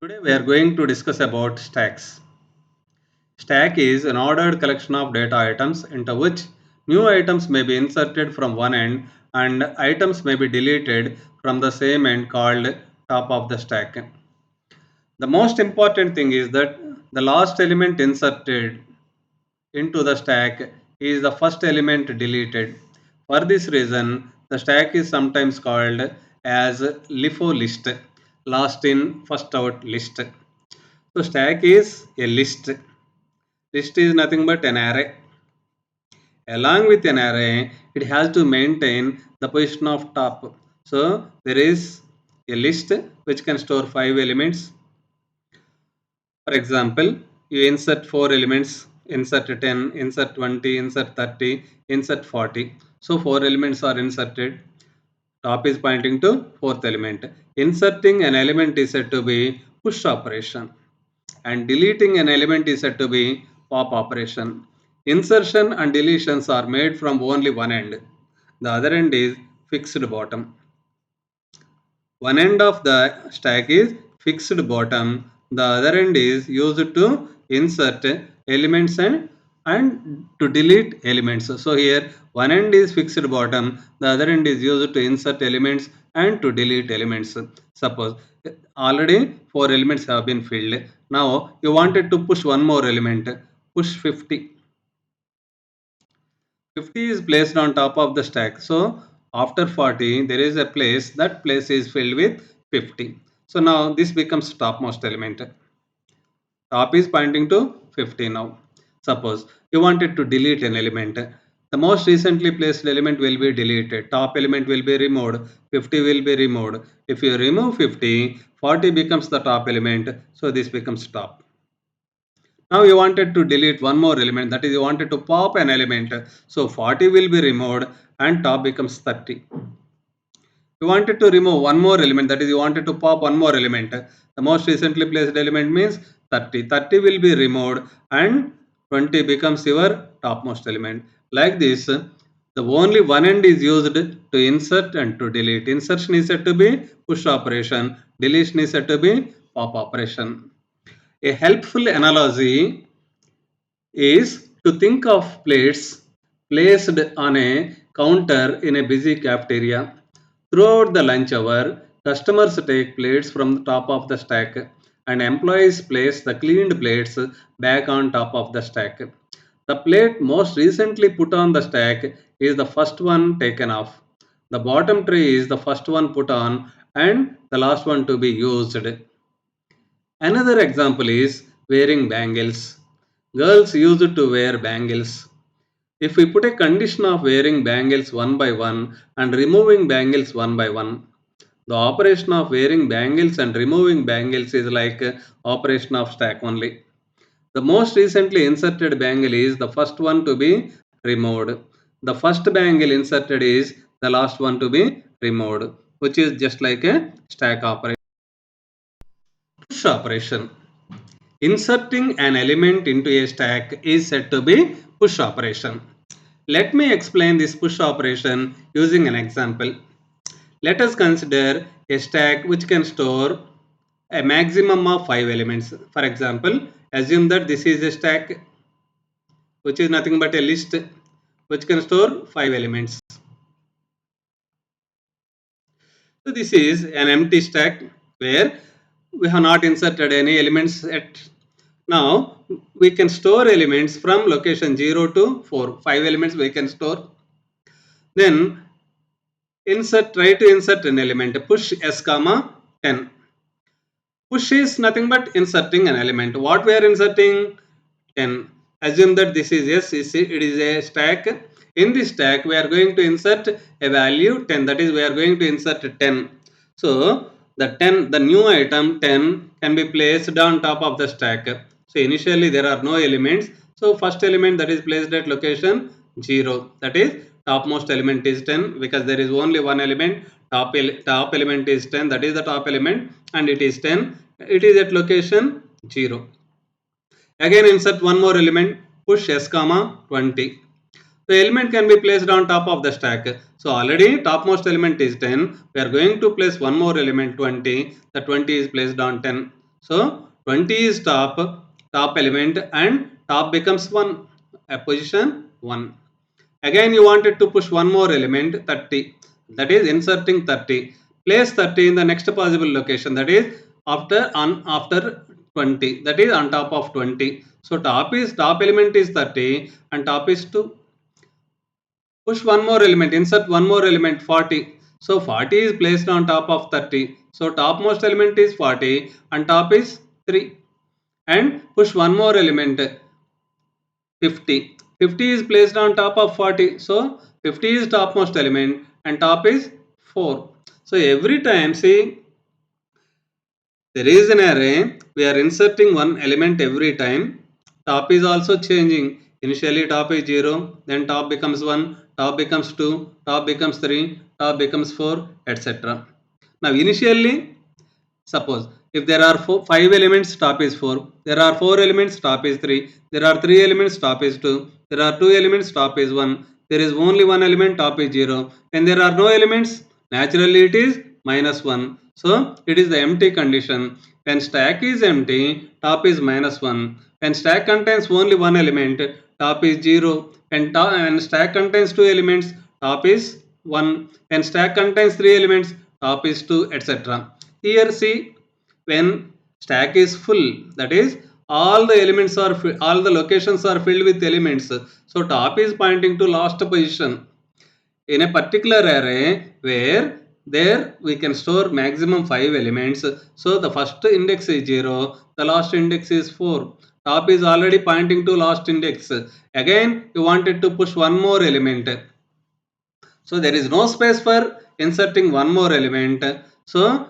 Today we are going to discuss about stacks. Stack is an ordered collection of data items into which new items may be inserted from one end and items may be deleted from the same end called top of the stack. The most important thing is that the last element inserted into the stack is the first element deleted. For this reason, the stack is sometimes called as LIFO list, last in first out list. So stack is a list. List is nothing but an array. Along with an array, it has to maintain the position of top. So there is a list which can store 5 elements. For example, you insert 4 elements, insert 10, insert 20, insert 30, insert 40. So 4 elements are inserted. Top is pointing to fourth element. Inserting an element is said to be push operation, and deleting an element is said to be pop operation. Insertion and deletions are made from only one end. The other end is fixed bottom. One end of the stack is fixed bottom. The other end is used to insert elements and to delete elements. So here one end is fixed bottom, the other end is used to insert elements and to delete elements. Suppose already 4 elements have been filled. Now you wanted to push one more element. Push 50. 50 is placed on top of the stack. So after 40, there is a place, that place is filled with 50. So now this becomes topmost element. Top is pointing to 50 now. Suppose you wanted to delete an element. The most recently placed element will be deleted. Top element will be removed. 50 will be removed. If you remove 50, 40 becomes the top element. So this becomes top. Now you wanted to delete one more element, that is you wanted to pop an element. So 40 will be removed and top becomes 30. You wanted to remove one more element, that is you wanted to pop one more element. The most recently placed element means 30. 30 will be removed and 20 becomes your topmost element. Like this, the only one end is used to insert and to delete. Insertion is said to be push operation. Deletion is said to be pop operation. A helpful analogy is to think of plates placed on a counter in a busy cafeteria. Throughout the lunch hour, customers take plates from the top of the stack and employees place the cleaned plates back on top of the stack. The plate most recently put on the stack is the first one taken off. The bottom tray is the first one put on and the last one to be used. Another example is wearing bangles. Girls used to wear bangles. If we put a condition of wearing bangles one by one and removing bangles one by one, the operation of wearing bangles and removing bangles is like operation of stack only. The most recently inserted bangle is the first one to be removed. The first bangle inserted is the last one to be removed, which is just like a stack operation. Push operation. Inserting an element into a stack is said to be push operation. Let me explain this push operation using an example. Let us consider a stack which can store a maximum of 5 elements. For example, assume that this is a stack which is nothing but a list which can store 5 elements. So this is an empty stack where we have not inserted any elements yet. Now we can store elements from location 0 to 4. 5 elements we can store. Then try to insert an element. Push s comma 10. Push is nothing but inserting an element. What we are inserting? 10. Assume that this is yes, it is a stack. In this stack, we are going to insert a value 10. That is, we are going to insert 10. So the new item 10 can be placed on top of the stack. So initially there are no elements. So first element that is placed at location 0. That is topmost element is 10 because there is only one element. Top element is 10. That is the top element and it is 10. It is at location 0. Again insert one more element, push s comma 20. The element can be placed on top of the stack. So already topmost element is 10. We are going to place one more element 20. The 20 is placed on 10. So 20 is top element and top becomes 1, a position 1. Again you wanted to push one more element 30, that is inserting 30. Place 30 in the next possible location, that is after 20, that is on top of 20. So top element is 30 and top is 2. Push one more element, insert one more element 40. So 40 is placed on top of 30. So topmost element is 40 and top is 3. And push one more element 50. 50 is placed on top of 40. So 50 is topmost element and top is 4. So every time, see, there is an array, we are inserting one element every time. Top is also changing. Initially top is 0, then top becomes 1, top becomes 2, top becomes 3, top becomes 4, etc. Now initially, suppose if there are 5 elements, top is 4. There are 4 elements, top is 3. There are 3 elements, top is 2. There are 2 elements, top is 1. There is only one element, top is 0. When there are no elements, naturally it is minus 1. So it is the empty condition. When stack is empty, top is minus 1. When stack contains only one element, top is 0. When stack contains 2 elements, top is 1. When stack contains 3 elements, top is 2, etc. Here see, when stack is full, that is all the elements are all the locations are filled with elements. So top is pointing to last position in a particular array where there we can store maximum 5 elements. So the first index is 0, the last index is 4. Top is already pointing to last index. Again you wanted to push one more element. So there is no space for inserting one more element. So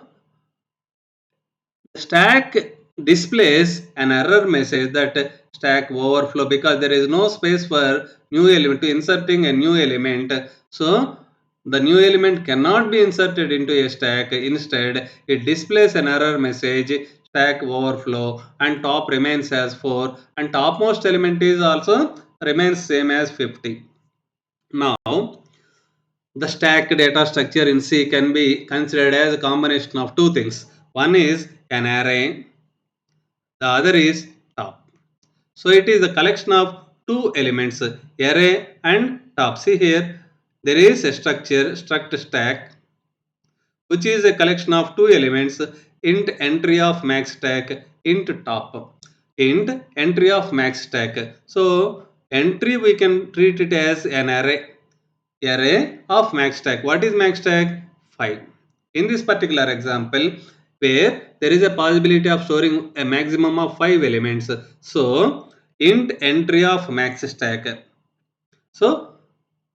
stack displays an error message that stack overflow because there is no space for new element to inserting a new element. So the new element cannot be inserted into a stack. Instead, it displays an error message stack overflow and top remains as 4 and topmost element is also remains same as 50. Now the stack data structure in C can be considered as a combination of two things. One is an array, the other is top. So it is a collection of two elements, array and top. See here, there is a structure, struct stack, which is a collection of two elements, int entry of max stack, int top. Int entry of max stack. So entry we can treat it as an array of max stack. What is max stack? 5. In this particular example, where there is a possibility of storing a maximum of 5 elements. So, int entry of max stack. So,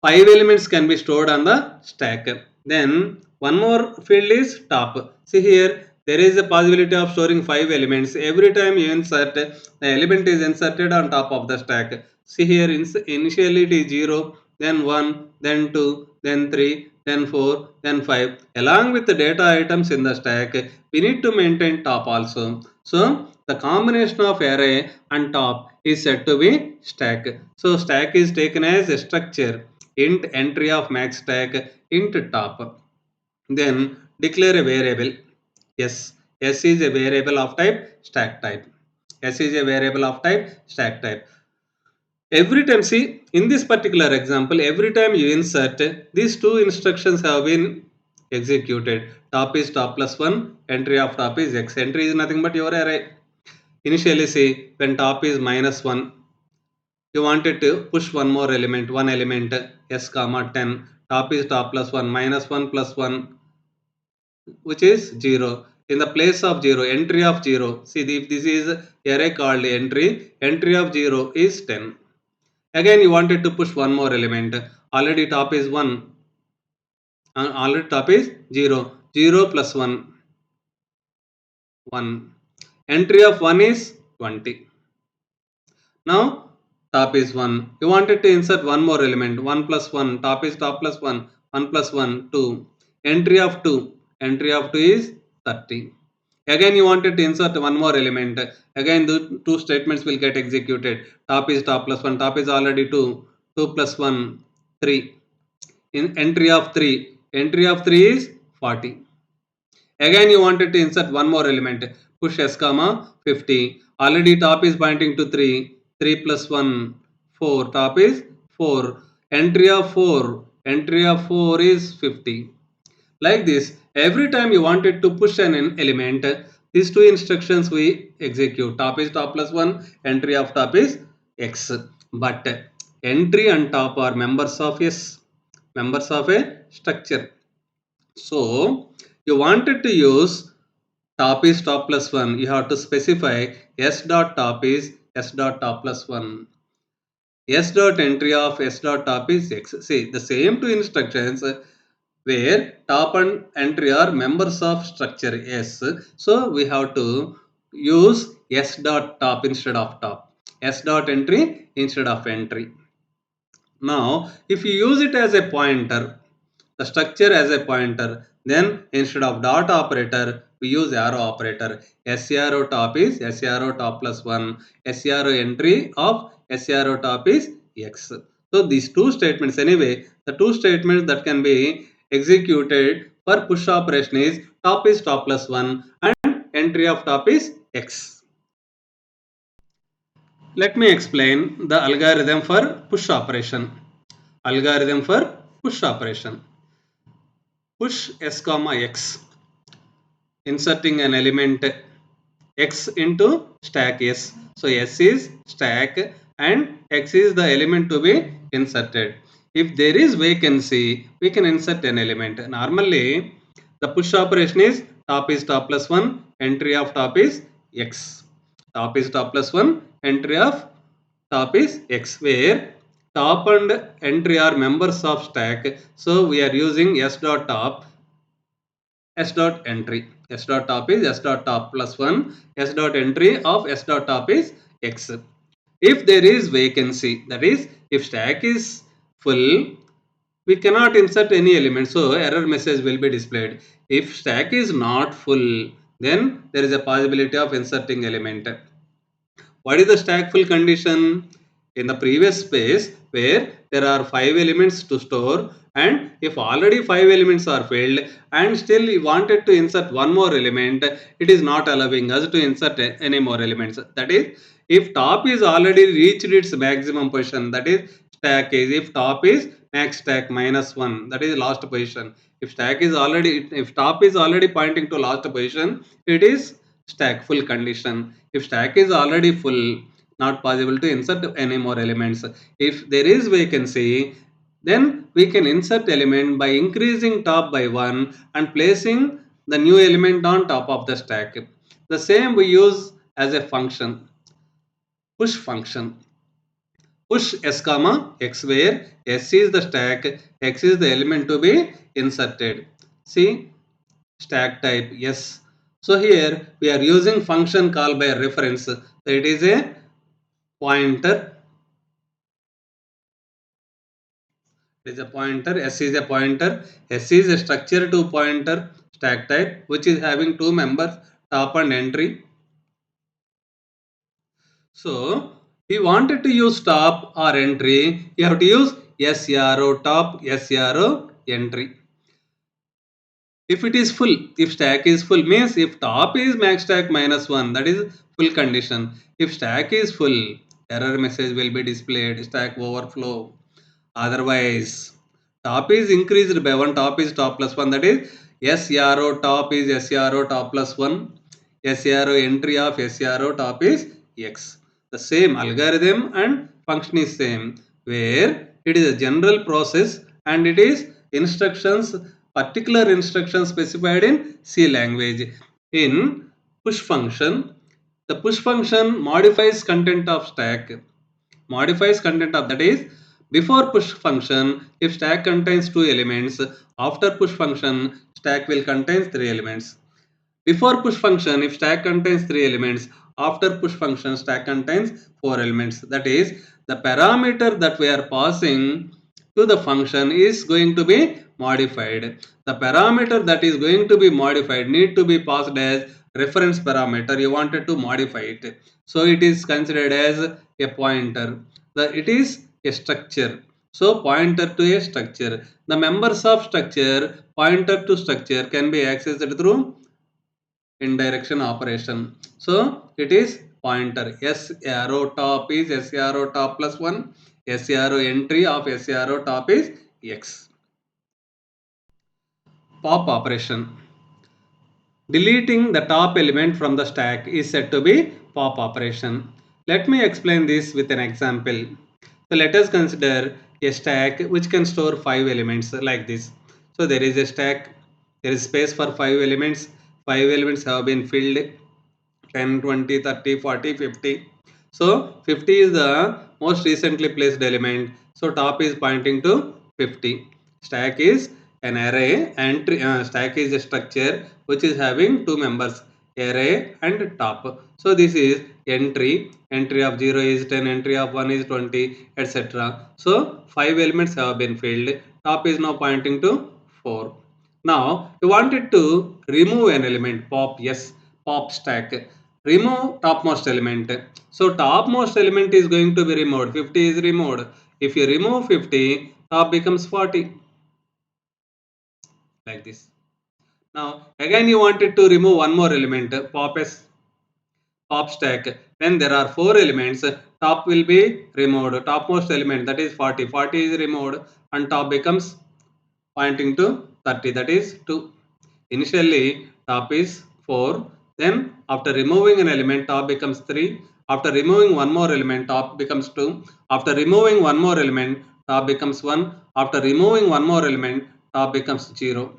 5 elements can be stored on the stack. Then, one more field is top. See here, there is a possibility of storing 5 elements. Every time you insert, the element is inserted on top of the stack. See here, initially it is 0, then 1, then 2, then 3, then 4, then 5. Along with the data items in the stack, we need to maintain top also. So, the combination of array and top is said to be stack. So, stack is taken as a structure, int entry of max stack, int top. Then declare a variable s. S is a variable of type stack type. S is a variable of type stack type. Every time, see, in this particular example, every time you insert, these two instructions have been executed. Top is top plus 1, entry of top is x. Entry is nothing but your array. Initially, see, when top is minus 1, you wanted to push one more element, one element, s comma 10. Top is top plus 1, minus 1 plus 1, which is 0. In the place of 0, entry of 0. See, if this is array called entry of 0 is 10. Again, you wanted to push one more element. Already top is 1. Already top is 0. 0 plus 1, 1. Entry of 1 is 20. Now, top is 1. You wanted to insert one more element. 1 plus 1. Top is top plus 1. 1 plus 1, 2. Entry of 2. Entry of 2 is 30. Again, you wanted to insert one more element. Again, the two statements will get executed. Top is top plus 1. Top is already 2. 2 plus 1, 3. In entry of 3. Entry of 3 is 40. Again you wanted to insert one more element. Push s comma 50. Already top is pointing to 3. 3 plus 1 4. Top is 4. Entry of 4. Entry of 4 is 50. Like this, every time you wanted to push an element, these two instructions we execute. Top is top plus 1, entry of top is x. But entry and top are members of s, members of a structure. So you wanted to use top is top plus 1, you have to specify s dot top is s dot top plus 1. S dot entry of S dot top is X. See, the same two instructions where top and entry are members of structure S. So we have to use S dot top instead of top. S dot entry instead of entry. Now, if you use it as a pointer, the structure as a pointer, then instead of dot operator, we use arrow operator. S arrow top is S arrow top plus 1. S arrow entry of S arrow top is X. So these two statements anyway, the two statements that can be executed for push operation is top plus 1 and entry of top is X. Let me explain the algorithm for push operation. Algorithm for push operation. Push s comma x, inserting an element x into stack s. So s is stack and x is the element to be inserted. If there is vacancy, we can insert an element. Normally, the push operation is top plus 1, entry of top is x. Top is top plus 1, entry of top is x, where top and entry are members of stack. So we are using s dot top, s dot entry. S dot top is s dot top plus 1. S dot entry of s dot top is x. If there is vacancy, that is if stack is full, we cannot insert any element, so error message will be displayed. If stack is not full, then there is a possibility of inserting element. What is the stack full condition? In the previous space where there are 5 elements to store, and if already 5 elements are filled and still we wanted to insert one more element, it is not allowing us to insert any more elements. That is, if top is already reached its maximum position, that is stack is, if top is max stack minus 1, that is last position. If stack is already, if top is already pointing to last position, it is stack full condition. If stack is already full, not possible to insert any more elements. If there is vacancy, then we can insert element by increasing top by 1 and placing the new element on top of the stack. The same we use as a function, push function. Push s comma x, where s is the stack, x is the element to be inserted. See, stack type yes. So here we are using function call by reference. So it is a pointer. It is a pointer. S is a pointer. S is a structure to pointer stack type which is having two members, top and entry. So we wanted to use top or entry. You have to use S arrow top, S arrow entry. If it is full, if stack is full, means if top is max stack minus 1, that is full condition. If stack is full, error message will be displayed, stack overflow. Otherwise, top is increased by 1, top is top plus 1, that is S arrow top is S arrow top plus 1, S arrow entry of S arrow top is X. The same algorithm and function is same, where it is a general process and it is instructions, particular instructions specified in C language. In push function, the push function modifies content of stack, modifies content of, that is, before push function, if stack contains 2 elements, after push function stack will contain 3 elements. Before push function, if stack contains 3 elements, after push function stack contains 4 elements. That is, the parameter that we are passing to the function is going to be modified. The parameter that is going to be modified need to be passed as reference parameter. You wanted to modify it, so it is considered as a pointer. It is a structure. So pointer to a structure. The members of structure, pointer to structure, can be accessed through indirection operation. So it is pointer. S arrow top is S arrow top plus 1. S arrow entry of S arrow top is X. Pop operation. Deleting the top element from the stack is said to be pop operation. Let me explain this with an example. So let us consider a stack which can store 5 elements like this. So there is a stack, there is space for 5 elements. 5 elements have been filled 10, 20, 30, 40, 50. So 50 is the most recently placed element. So top is pointing to 50. Stack is an array and stack is a structure which is having two members, array and top. So this is entry of 0 is 10, entry of 1 is 20, etc. So 5 elements have been filled. Top is now pointing to 4. Now you wanted to remove an element, pop, yes, pop stack. Remove topmost element. So topmost element is going to be removed. 50 is removed. If you remove 50, top becomes 40. Like this. Now again you wanted to remove one more element, pop s, pop stack. When there are 4 elements, top will be removed. Topmost element, that is 40. 40 is removed and top becomes pointing to 30, that is 2. Initially top is 4, then after removing an element top becomes 3, after removing one more element top becomes 2, after removing one more element top becomes 1, after removing one more element top becomes 0.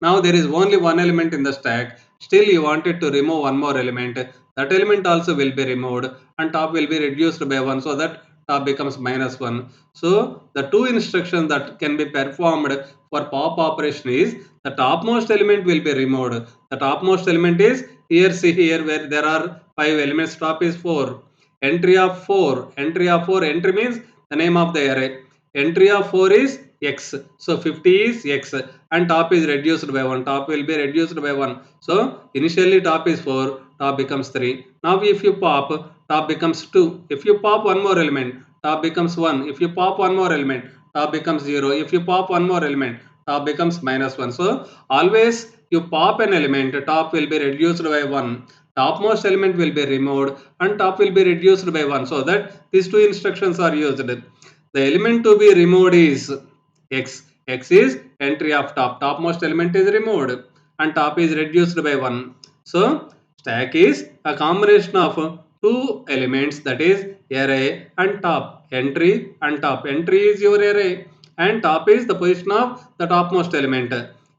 Now there is only one element in the stack, still you wanted to remove one more element, that element also will be removed and top will be reduced by 1, so that top becomes minus 1. So the two instructions that can be performed for pop operation is the topmost element will be removed. The topmost element is here, see here where there are 5 elements, top is 4. Entry of 4, entry means the name of the array. Entry of 4 is x. So 50 is x and top is reduced by 1. Top will be reduced by 1. So initially top is 4, top becomes 3. Now if you pop, top becomes 2. If you pop one more element, top becomes 1. If you pop one more element, top becomes 0. If you pop one more element, top becomes minus 1. So always you pop an element, top will be reduced by 1. Topmost element will be removed and top will be reduced by 1. So that these two instructions are used. The element to be removed is x. X is entry of top. Topmost element is removed and top is reduced by 1. So stack is a combination of two elements, that is array and top. Entry and top. Entry is your array and top is the position of the topmost element.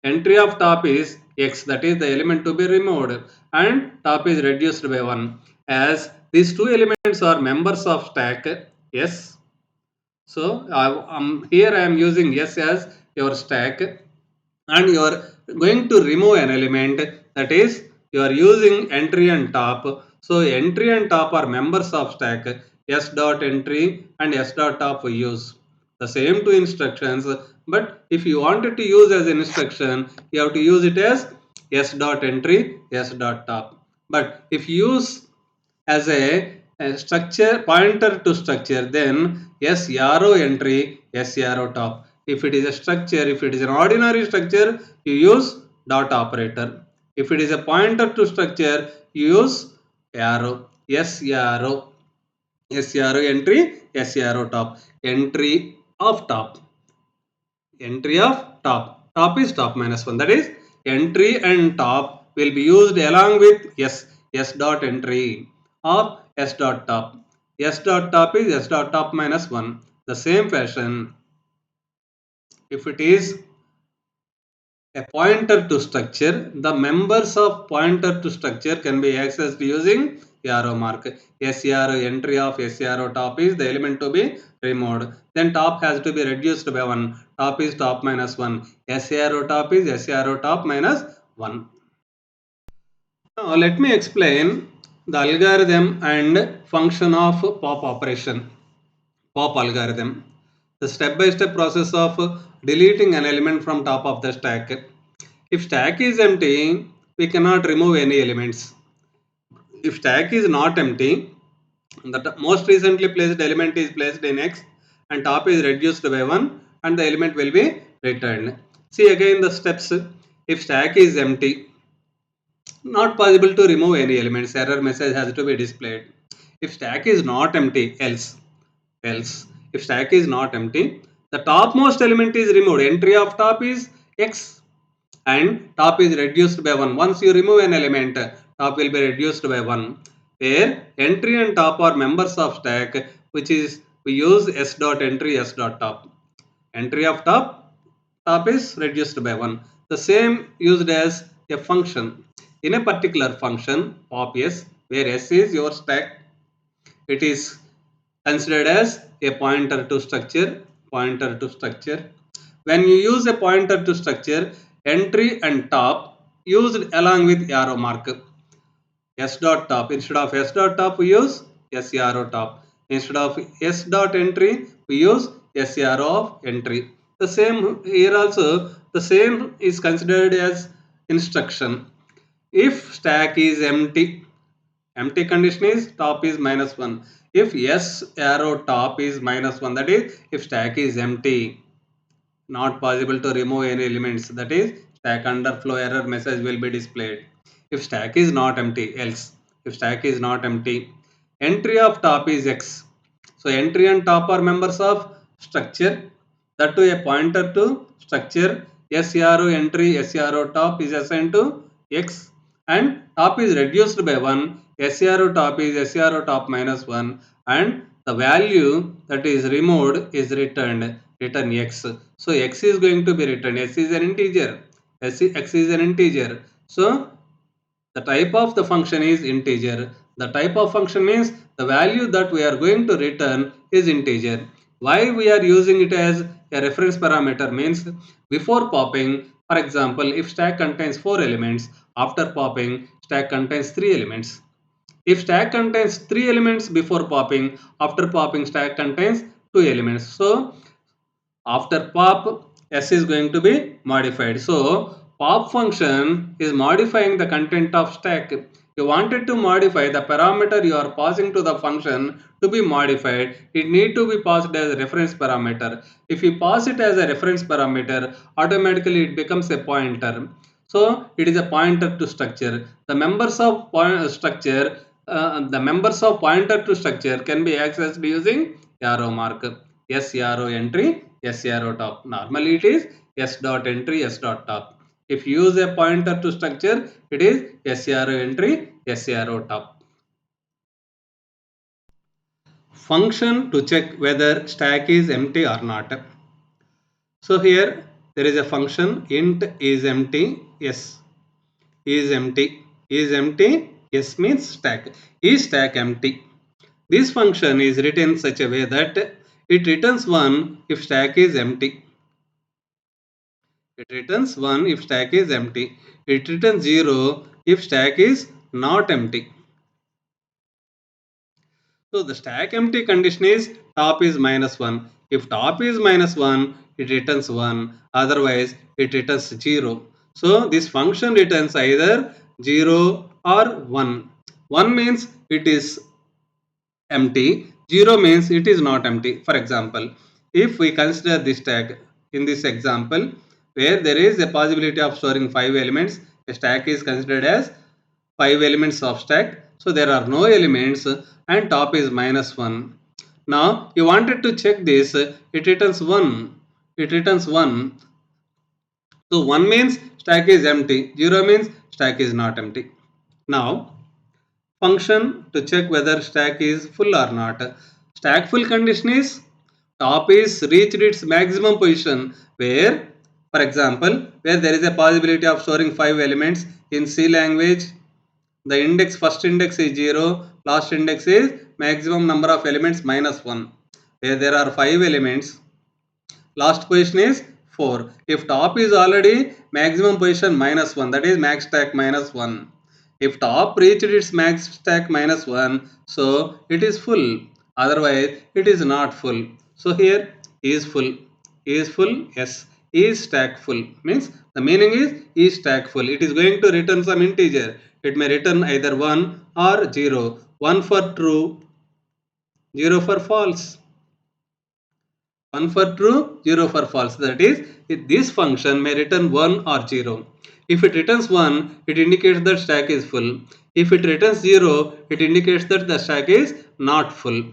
Entry of top is x, that is the element to be removed and top is reduced by 1. As these two elements are members of stack, yes. So here I am using S as your stack and you are going to remove an element, that is you are using entry and top. So entry and top are members of stack. S dot entry and S dot top we use the same two instructions, but if you wanted to use as an instruction you have to use it as S dot entry, S dot top. But if you use as a structure pointer to structure, then S arrow entry, S arrow top. If it is a structure, if it is an ordinary structure, you use dot operator. If it is a pointer to structure, you use arrow, S arrow, S arrow entry, S arrow top. Entry of top, entry of top is top minus 1, that is entry and top will be used along with s dot entry of s dot top. S dot top is s dot top minus 1. The same fashion, if it is a pointer to structure, the members of pointer to structure can be accessed using arrow mark. S arrow entry of S arrow top is the element to be removed. Then top has to be reduced by 1. Top is top minus 1. S arrow top is S arrow top minus 1. Now let me explain the algorithm and function of pop operation. Pop algorithm. The step-by-step process of deleting an element from top of the stack. If stack is empty, we cannot remove any elements. If stack is not empty, the most recently placed element is placed in X and top is reduced by 1 and the element will be returned. See again the steps. If stack is empty, Not possible to remove any elements. Error message has to be displayed. If stack is not empty, else if stack is not empty, the topmost element is removed. Entry of top is x and top is reduced by 1. Once you remove an element, top will be reduced by 1, where entry and top are members of stack, which is we use s dot entry, s dot top. Entry of top is reduced by 1. The same used as a function. In a particular function pop s, where s is your stack, it is considered as a pointer to structure. When you use a pointer to structure, entry and top used along with arrow mark. S dot top, instead of s dot top we use s arrow top. Instead of s dot entry we use s arrow of entry. The same here also, the same is considered as instruction. If stack is empty, empty condition is top is -1. If s arrow top is -1, that is if stack is empty, not possible to remove any elements, that is stack underflow error message will be displayed. If stack is not empty, else if stack is not empty, entry of top is x. So entry and top are members of structure, that to a pointer to structure. S arrow entry, s arrow top is assigned to x and top is reduced by 1. S arrow top is s arrow top -1 and the value that is removed is return x. So x is going to be returned. S is an integer. X is an integer. So the type of the function is integer. The type of function means the value that we are going to return is integer. Why we are using it as a reference parameter means before popping, for example, if stack contains 4 elements, after popping stack contains 3 elements. If stack contains 3 elements before popping, after popping stack contains 2 elements. So after pop, s is going to be modified. So pop function is modifying the content of stack. You wanted to modify the parameter you are passing to the function to be modified, it need to be passed as a reference parameter. If you pass it as a reference parameter, automatically it becomes a pointer. So it is a pointer to structure. The members of pointer to structure can be accessed using arrow mark. S arrow entry, S arrow top. Normally it is S dot entry, S dot top. If you use a pointer to structure, it is S arrow entry, S arrow top. Function to check whether stack is empty or not. So here there is a function int is empty, yes, is empty, is empty, yes means stack. Is stack empty? This function is written in such a way that it returns 1 if stack is empty. It returns 1 if stack is empty. It returns 0 if stack is not empty. So the stack empty condition is top is -1. If top is -1, it returns 1. Otherwise, it returns 0. So this function returns either 0 or 1. 1 means it is empty, 0 means it is not empty. For example, if we consider this tag in this example where there is a possibility of storing 5 elements, a stack is considered as 5 elements of stack. So there are no elements and top is -1. Now you wanted to check this, it returns 1. It returns 1. So 1 means stack is empty, 0 means stack is not empty. Now function to check whether stack is full or not. Stack full condition is top is reached its maximum position where, for example, where there is a possibility of storing 5 elements in C language, the index first index is 0, last index is maximum number of elements -1. Where there are 5 elements, last position is 4. If top is already maximum position -1, that is max stack -1. If top reached its max stack -1, so it is full. Otherwise, it is not full. So here is full. Is full? Yes. Is stack full? Means the meaning is stack full. It is going to return some integer. It may return either 1 or 0. 1 for true, 0 for false. 1 for true, 0 for false. That is, this function may return 1 or 0. If it returns 1, it indicates that stack is full. If it returns 0, it indicates that the stack is not full.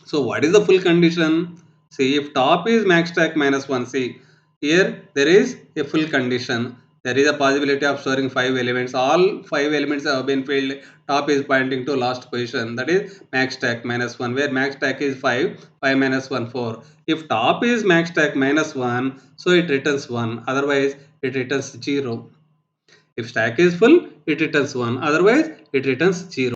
So what is the full condition? See, if top is max stack minus 1, see, here there is a full condition. There is a possibility of storing 5 elements. All 5 elements have been filled. Top is pointing to last position. That is max stack minus 1, where max stack is 5, 5 minus 1, 4. If top is max stack minus 1, so it returns 1. Otherwise, it returns 0. If stack is full, it returns 1. Otherwise, it returns 0.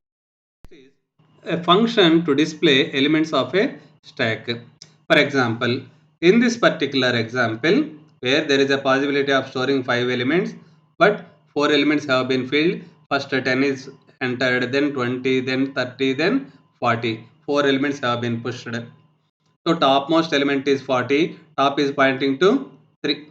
A function to display elements of a stack. For example, in this particular example, where there is a possibility of storing 5 elements, but 4 elements have been filled. First 10 is entered, then 20, then 30, then 40. 4 elements have been pushed. So topmost element is 40, top is pointing to 3.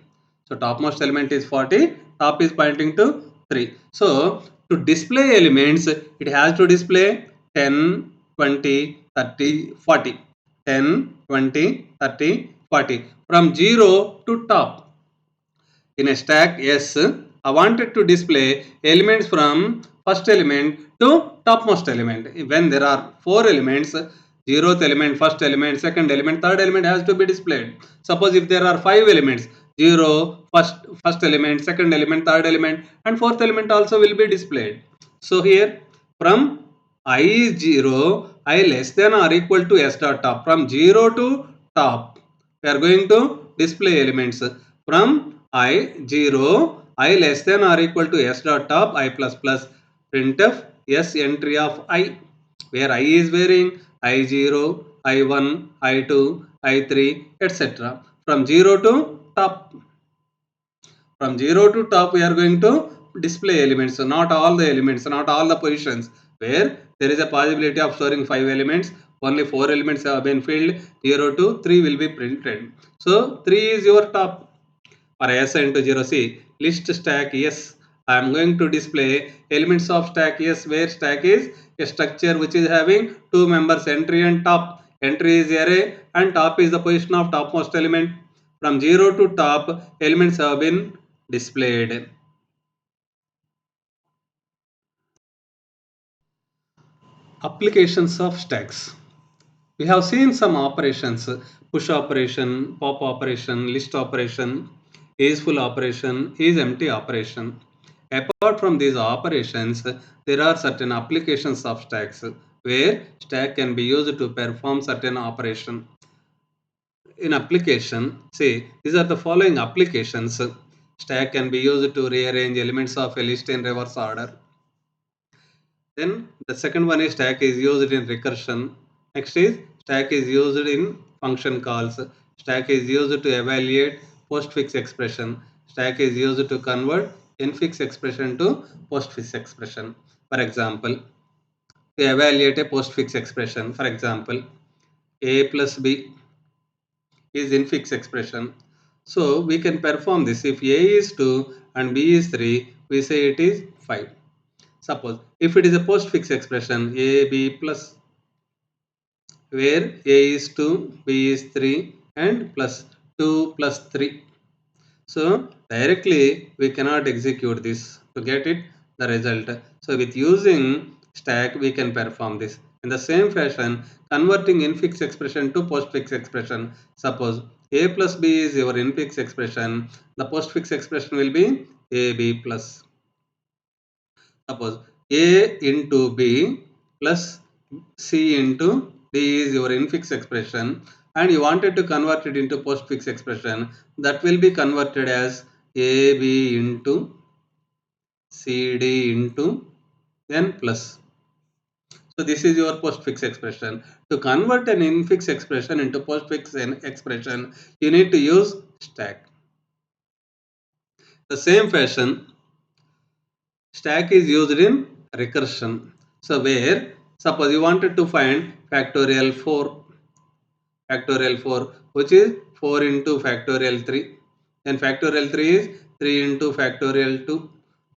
So topmost element is 40, top is pointing to 3. So to display elements, it has to display 10, 20, 30, 40. 10, 20, 30, 40. From 0 to top. In a stack S, I wanted to display elements from first element to topmost element. When there are 4 elements, zeroth element, first element, second element, third element has to be displayed. Suppose if there are 5 elements, 0, first element, second element, third element, and fourth element also will be displayed. So here from I is 0, I less than or equal to S dot top. From 0 to top, we are going to display elements. From I 0, I less than or equal to S dot top, I plus plus printf S entry of I, where I is varying I0, I1, I2, I3, etc. From 0 to top. From 0 to top, we are going to display elements. So not all the elements, not all the positions. Where there is a possibility of storing 5 elements, only 4 elements have been filled. 0 to 3 will be printed. So 3 is your top. For S into 0, see, list stack yes. I am going to display elements of stack yes, where stack is a structure which is having two members, entry and top. Entry is array and top is the position of topmost element. From 0 to top, elements have been displayed. Applications of stacks. We have seen some operations: push operation, pop operation, list operation, is full operation, is empty operation. Apart from these operations, there are certain applications of stacks where stack can be used to perform certain operation. In application, say these are the following applications. Stack can be used to rearrange elements of a list in reverse order. Then the second one is stack is used in recursion. Next is stack is used in function calls. Stack is used to evaluate postfix expression. Stack is used to convert infix expression to postfix expression. For example, to evaluate a postfix expression, for example, a plus b is infix expression. So we can perform this. If a is 2 and b is 3, we say it is 5. Suppose if it is a postfix expression a b plus, where a is 2, b is 3 and plus 2 plus 3. So directly we cannot execute this to get it the result. So with using stack we can perform this. In the same fashion, converting infix expression to postfix expression. Suppose a plus b is your infix expression, the postfix expression will be ab plus. Suppose a into b plus c into d is your infix expression, and you wanted to convert it into postfix expression, that will be converted as ab into cd into then plus. So this is your postfix expression. To convert an infix expression into postfix expression, you need to use stack. The same fashion, stack is used in recursion. So where suppose you wanted to find factorial 4, which is 4 into factorial 3. Then factorial 3 is 3 into factorial 2.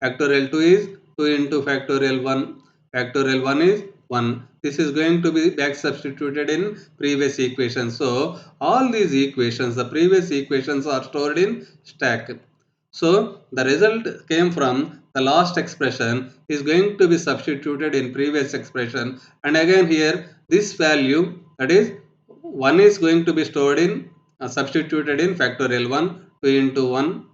Factorial 2 is 2 into factorial 1. Factorial 1 is 1. This is going to be back substituted in previous equation. So all these equations, the previous equations are stored in stack. So the result came from the last expression is going to be substituted in previous expression, and again here this value, that is 1, is going to be stored in substituted in factorial 1, 2 into 1,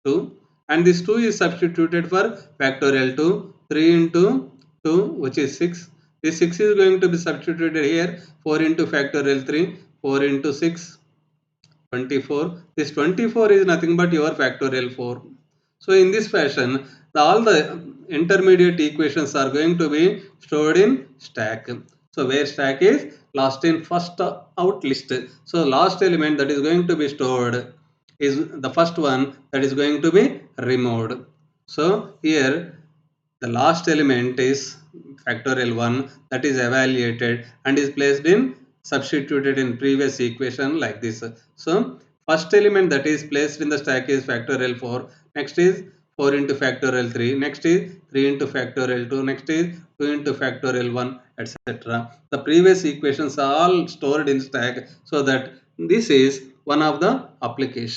2, and this 2 is substituted for factorial 2, 3 into 2, which is 6. This 6 is going to be substituted here, 4 into factorial 3, 4 into 6, 24. This 24 is nothing but your factorial 4. So in this fashion, all the intermediate equations are going to be stored in stack. So where stack is last in first out list. So last element that is going to be stored is the first one that is going to be removed. So here the last element is factorial 1 that is evaluated and is placed in substituted in previous equation like this. So first element that is placed in the stack is factorial 4. Next is 4 into factorial 3. Next is 3 into factorial 2. Next is 2 into factorial 1, etc. The previous equations are all stored in stack, so that this is one of the applications.